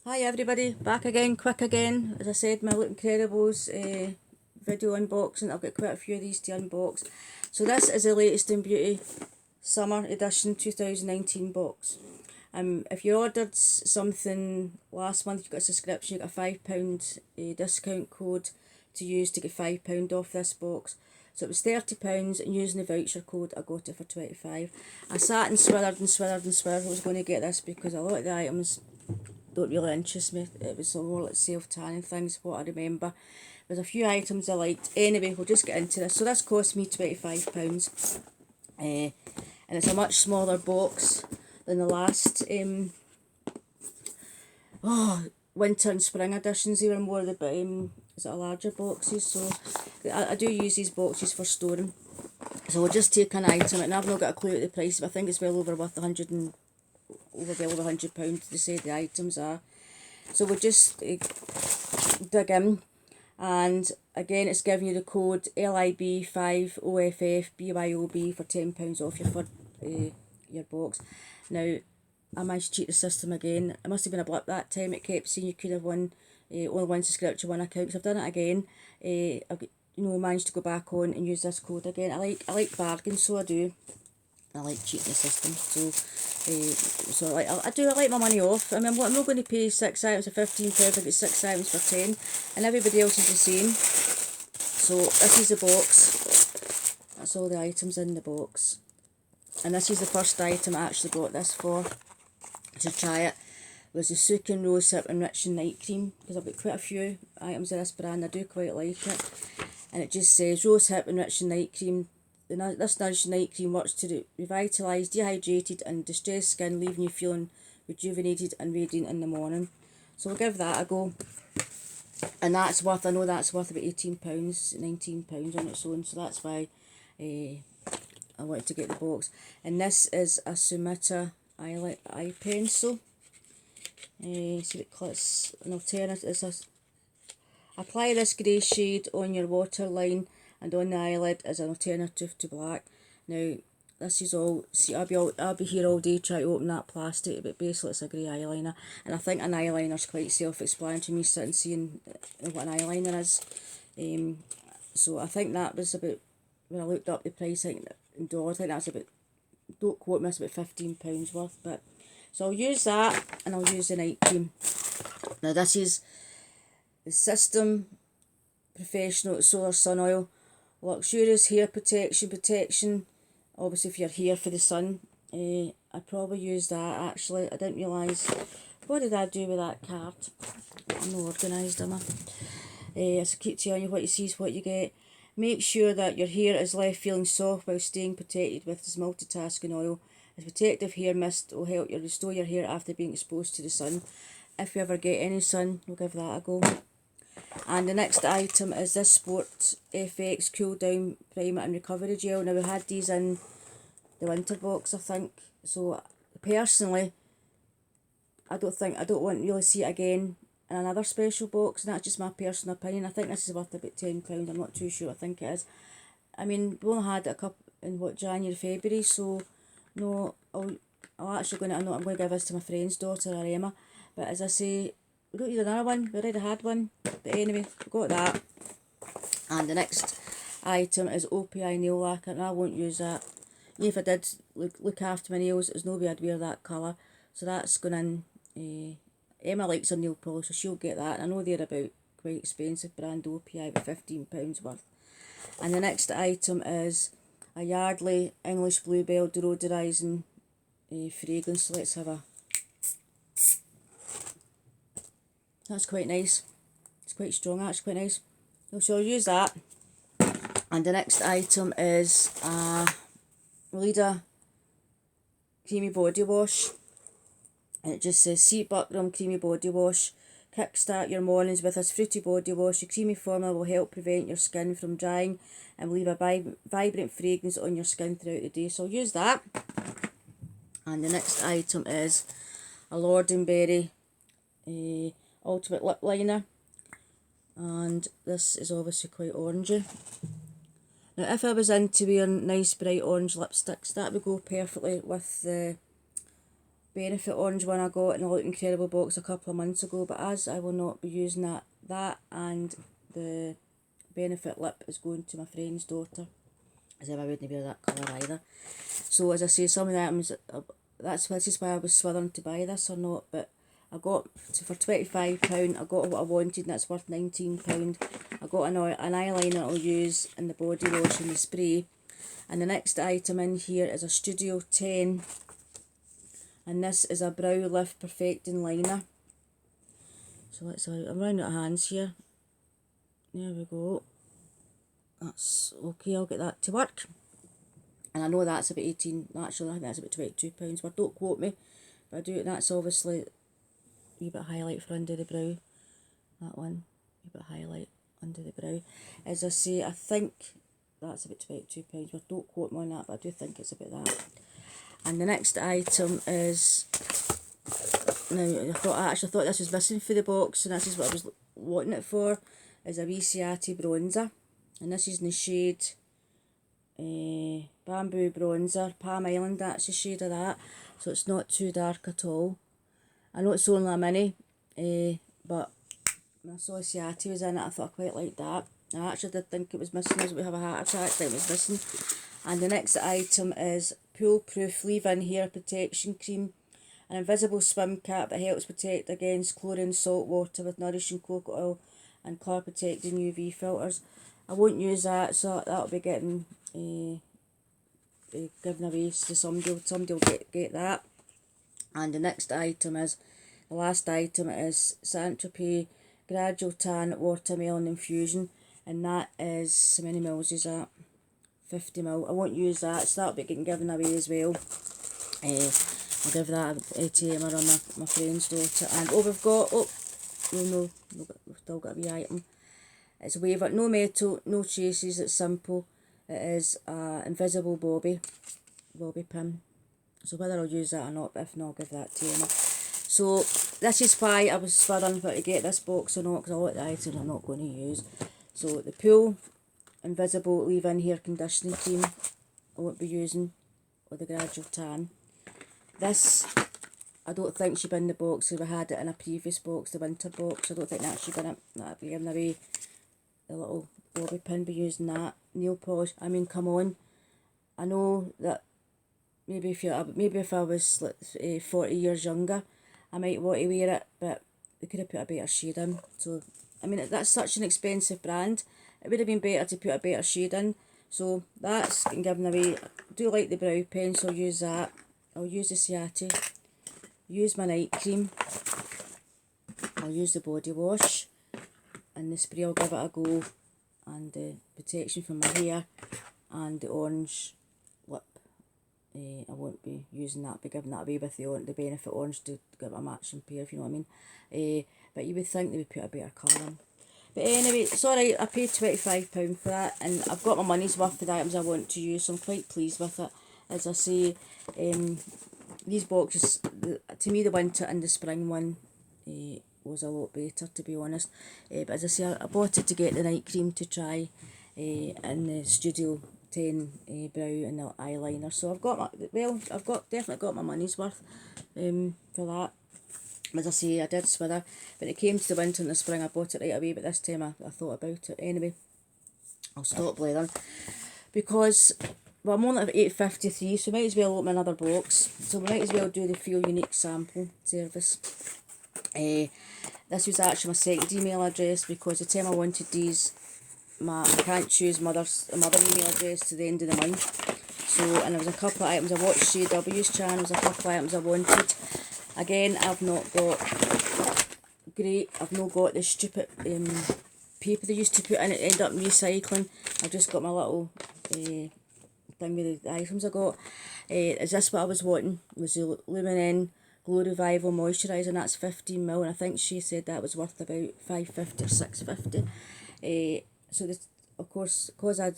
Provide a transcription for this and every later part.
Hi everybody, back again, quick again. As I said, my Look Incredibles video unboxing. I've got quite a few of these to unbox. So this is the latest in beauty summer edition 2019 box. If you ordered something last month, you got a subscription, you got a £5 discount code to use to get £5 off this box. So it was £30, and using the voucher code I got it for 25. I sat and swithered and swithered and swithered I was going to get this because a lot of the items don't really interest me. It was all like self-tanning things, what I remember. There's a few items I liked. Anyway, we'll just get into this. So this cost me £25. And it's a much smaller box than the last winter and spring editions. They were more of the is it a larger boxes, so I do use these boxes for storing. So we'll just take an item, and I've not got a clue at the price, but I think it's well over worth £100 to say the items are. So we'll just dig in, and again it's giving you the code LIB5OFFBYOB for £10 off your box. Now I managed to cheat the system again. It must have been a blip that time. It kept saying you could have won only one subscription, one account. So I've done it again. I've got, managed to go back on and use this code again. I like bargains, so I do. I like cheating the system, so I like my money off. I mean, I'm not going to pay 6 items for £15. I get 6 items for 10, and everybody else is the same. So this is the box. That's all the items in the box, and this is the first item I actually got this for to try it. Was the Sook and Rose Hip Enriching Night Cream, because I've got quite a few items of this brand. I do quite like it, and it just says Rose Hip Enriching Night Cream. This nourishing night cream works to revitalise dehydrated and distressed skin, leaving you feeling rejuvenated and radiant in the morning. So we'll give that a go. And that's worth, I know that's worth about £18, £19 on its own. So that's why I wanted to get the box. And this is a Sumita eye pencil. See it clips an alternative. Apply this grey shade on your waterline and on the eyelid as an alternative to black. Now this is all, see, I'll be here all day trying to open that plastic, but basically it's a grey eyeliner, and I think an eyeliner is quite self-explanatory, me sitting seeing what an eyeliner is. So I think that was about, when I looked up the price, I think in dollars, I think that's about, don't quote me, it's about £15 worth. But so I'll use that, and I'll use the night cream. Now this is the System Professional Solar Sun Oil. Luxurious hair protection, obviously if you're here for the sun. I'd probably use that actually. I didn't realise, what did I do with that card? I'm not organised, am I? So keep telling you what you see is what you get. Make sure that your hair is left feeling soft while staying protected with this multitasking oil. This protective hair mist will help you restore your hair after being exposed to the sun. If you ever get any sun, we'll give that a go. And the next item is this Sport FX Cool Down Primer and Recovery Gel. Now we had these in the winter box, I think. So personally, I don't want to really see it again in another special box, and that's just my personal opinion. I think this is worth about £10. I'm not too sure. I think it is. I mean, we only had it a couple in January, February. So no, I'm going to give this to my friend's daughter, or Emma. But as I say, we don't need another one. We already had one. But anyway, we got that. And the next item is OPI nail lacquer, and I won't use that. Even if I did look after my nails, there's no way I'd wear that colour. So that's going in. Emma likes her nail polish, so she'll get that. I know they're about quite expensive, brand OPI, but £15 worth. And the next item is a Yardley English Bluebell deodorising fragrance. So let's have a... That's quite nice. It's quite strong, that's quite nice. So I'll use that. And the next item is a Lida Creamy Body Wash. And it just says Sea Buckram Creamy Body Wash. Kickstart your mornings with this fruity body wash. The creamy formula will help prevent your skin from drying and leave a vibrant fragrance on your skin throughout the day. So I'll use that. And the next item is a Lord & Berry Ultimate Lip Liner, and this is obviously quite orangey. Now if I was into wearing nice bright orange lipsticks, that would go perfectly with the Benefit Orange one I got in a Look Incredible box a couple of months ago, but as I will not be using that and the Benefit Lip is going to my friend's daughter, as if I wouldn't wear that colour either. So as I say, some of the items, this is why I was swithering to buy this or not, but I got, for £25, I got what I wanted, and that's worth £19. I got an eyeliner I'll use in the body wash and the spray. And the next item in here is a Studio 10, and this is a Brow Lift Perfecting Liner. So I'm running out of hands here. There we go. That's okay, I'll get that to work. And I know that's about 18, actually I think that's about £22, but don't quote me. But I do, that's obviously a wee bit of highlight for under the brow. That one, a wee bit of highlight under the brow. As I say, I think that's about £22, but don't quote me on that, but I do think it's about that. And the next item is, now I actually thought this was missing for the box, and this is what I was wanting it for, is a wee Ciati bronzer. And this is in the shade Bamboo Bronzer, Palm Island, that's the shade of that. So it's not too dark at all. I know it's only a mini, but when I saw Ciati was in it, I thought I quite liked that. I actually did think it was missing, as we have a heart attack, that it was missing. And the next item is Pool Proof Leave-In Hair Protection Cream. An invisible swim cap that helps protect against chlorine salt water with nourishing coconut oil and colour protecting UV filters. I won't use that, so that'll be getting given away to somebody. Somebody will get that. And the next item is, the last item is Saint-Tropez Gradual Tan Watermelon Infusion, and that is, how many mils is that? 50ml. I won't use that, so that'll be getting given away as well. I'll give that to Emma on my friend's daughter. And we've got, no, we've still got a wee item. It's a waiver, no metal, no traces, it's simple. It is invisible bobby pin. So whether I'll use that or not, but if not, I'll give that to Emma. So this is why I was swearing for to get this box or not, because a lot of the items I'm not going to use. So the Pool Invisible Leave-In Hair Conditioning Cream I won't be using, or the Gradual Tan. This, I don't think should be in the box, because we had it in a previous box, the winter box. I don't think that should be in it. That'd be giving away the little bobby pin, be using that. Nail polish, I mean, come on. I know that maybe if I was like 40 years younger, I might want to wear it, but they could have put a better shade in. So, I mean, that's such an expensive brand. It would have been better to put a better shade in. So that's getting given away. I do like the brow pen, so I'll use that. I'll use the Ciati. Use my night cream. I'll use the body wash. And the spray, I'll give it a go. And the protection for my hair. And the orange lip. I won't be using that, be giving that away with the Benefit Orange to give it a matching pair, if you know what I mean. But you would think they would put a better colour in. But anyway, it's alright, I paid £25 for that, and I've got my money's worth for the items I want to use, so I'm quite pleased with it. As I say, these boxes, to me the winter and the spring one was a lot better, to be honest. But as I say, I bought it to get the night cream to try in the Studio 10 brow and the eyeliner. So I've got definitely got my money's worth for that. As I say, I did swither. When it came to the winter and the spring, I bought it right away, but this time I thought about it. Anyway, I'll stop blathering. Because, well, I'm only at 8.53, so we might as well open another box. So we might as well do the Feelunique sample service. This was actually my second email address, because the time I wanted these, I can't choose mother email address to the end of the month. So, and there was a couple of items I watched CW's channel, there was a couple of items I wanted. Again, I've not got the stupid paper they used to put in it, end up recycling. I've just got my little thing with the items I got. Is this what I was wanting? Was the Luminen Glow Revival Moisturiser, and that's 15ml, and I think she said that was worth about £5.50 or £6.50. So this, of course, because I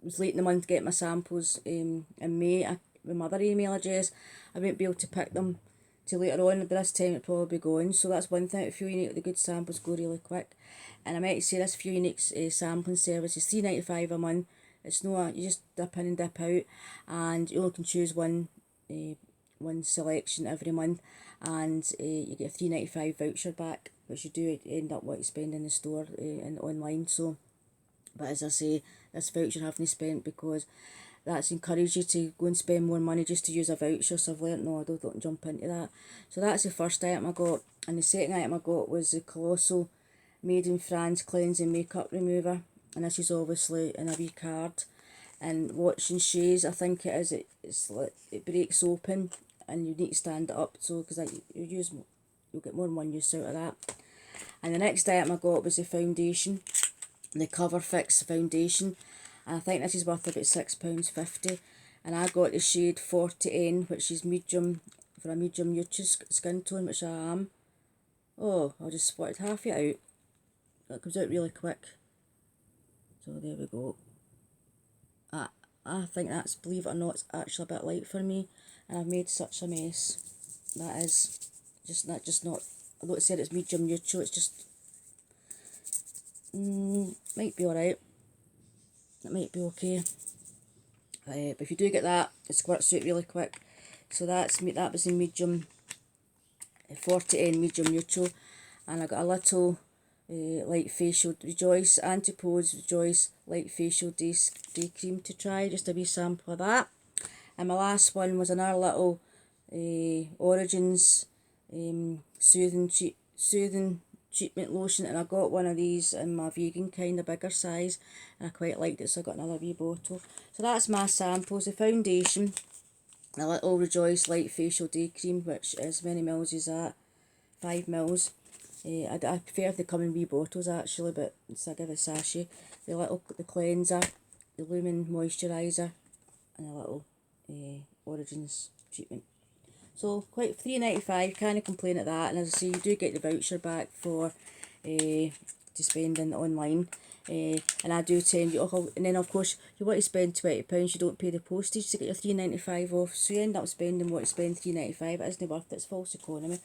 was late in the month to get my samples in May, with my other email address, I won't be able to pick them till later on, but this time it'll probably be gone. So that's one thing. Feelunique, the good samples go really quick. And I might say this Feelunique's sampling service is $3.95 a month. It's no, you just dip in and dip out, and you only can choose one one selection every month, and you get a £3.95 voucher back, which you do end up what you spend in the store and online. So, but as I say, this voucher haven't spent because that's encouraged you to go and spend more money just to use a voucher. So I've learnt, no, I don't jump into that. So that's the first item I got. And the second item I got was the Colossal Made in France Cleansing Makeup Remover. And this is obviously in a wee card. And watching Shays, I think it is, it breaks open and you need to stand it up. So, because you'll get more than one use out of that. And the next item I got was the foundation, the Cover Fix foundation. And I think this is worth about £6.50. And I got the shade 40N, which is medium, for a medium neutral skin tone, which I am. Oh, I'll just split half it out. That comes out really quick. So there we go. I think that's, believe it or not, it's actually a bit light for me. And I've made such a mess. That is just not, although it said it's medium neutral, it's just, might be alright. It might be okay. But if you do get that, it squirts out really quick. So that was in medium, 40N medium neutral. And I got a little light facial Rejoice Anti-Pose Rejoice light facial day cream to try, just a wee sample of that. And my last one was another little Origins soothing treatment lotion, and I got one of these in my vegan kind of bigger size, and I quite liked it, so I got another wee bottle. So that's my samples. The foundation, a little Rejoice light facial day cream, which is, many mils is that? 5 mils. I prefer if they come in wee bottles actually, but so I give a sachet. The cleanser, the Lumen moisturiser, and a little Origins treatment. So quite £3.95, can't complain at that. And as I say, you do get the voucher back for to spend in online. And I do tend you, and then of course you want to spend £20, you don't pay the postage to get your £3.95 off. So you end up spending what you spend, £3.95. It isn't worth it, it's false economy.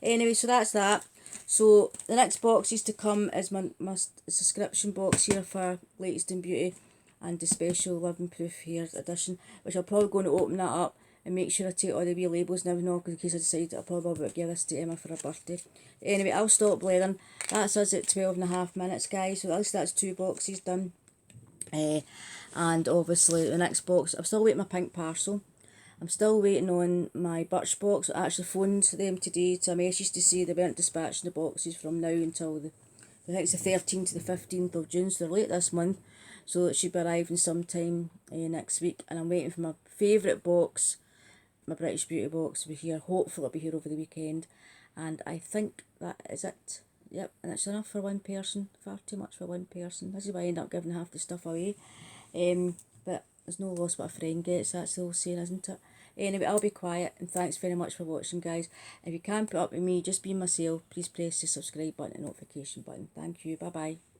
Anyway, so that's that. So the next boxes to come is my subscription box here for Latest in Beauty and the special Living Proof Hair edition, which I'm probably going to open that up and make sure I take all the wee labels now, in case I decide I'll probably give this to Emma for her birthday. Anyway, I'll stop blathering. That's us at 12.5 minutes, guys. So at least that's 2 boxes done. And obviously the next box, I'm still waiting my pink parcel. I'm still waiting on my Birchbox. I actually phoned them today to a message to say they weren't dispatching the boxes from now until I think it's the 13th to the 15th of June, so they're late this month. So it should be arriving sometime next week. And I'm waiting for my favourite box, my British Beauty box, to be here. Hopefully it'll be here over the weekend. And I think that is it. Yep, and it's enough for one person. Far too much for one person. This is why I end up giving half the stuff away. But there's no loss what a friend gets. That's the old saying, isn't it? Anyway, I'll be quiet, and thanks very much for watching, guys. If you can't put up with me just being myself, please press the subscribe button and notification button. Thank you. Bye bye.